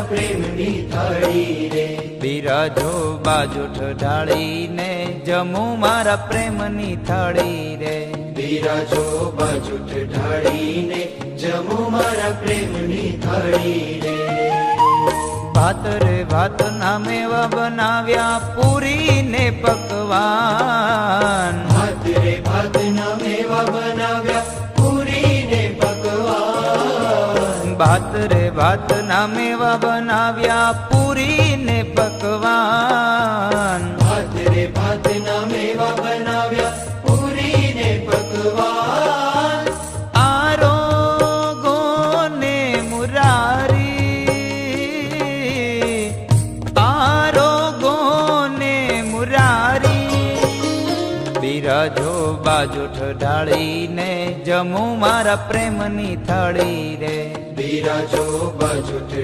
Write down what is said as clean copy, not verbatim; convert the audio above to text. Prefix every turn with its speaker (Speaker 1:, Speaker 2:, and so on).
Speaker 1: મારા પ્રેમની થાળી રે.
Speaker 2: બિરાજો બાજુઠ ઢાળીને જમું મારા પ્રેમની થાળી રે.
Speaker 1: બિરાજો બાજુઠ ઢાળીને જમું મારા પ્રેમની થાળી રે.
Speaker 2: ભાત રે ભાત ના મેવા બનાવ્યા પૂરી ને પકવાન.
Speaker 1: ભાત રે ભાત ના મેવા બનાવ્યા પૂરી ને પકવાન.
Speaker 2: ભાત રે ભાત ના મેવા બનાવ્યા પૂરી ને પકવાન.
Speaker 1: ભાત રે ભાત ના મેવા બનાવ્યા પૂરી ને પકવાન.
Speaker 2: આરોગો ને મુરારી, આરોગો ને મુરારી. બિરાજો બાજુઠ ઢાળીને જમું મારા પ્રેમની થાળી રે.
Speaker 1: બિરાજો બાજુઠ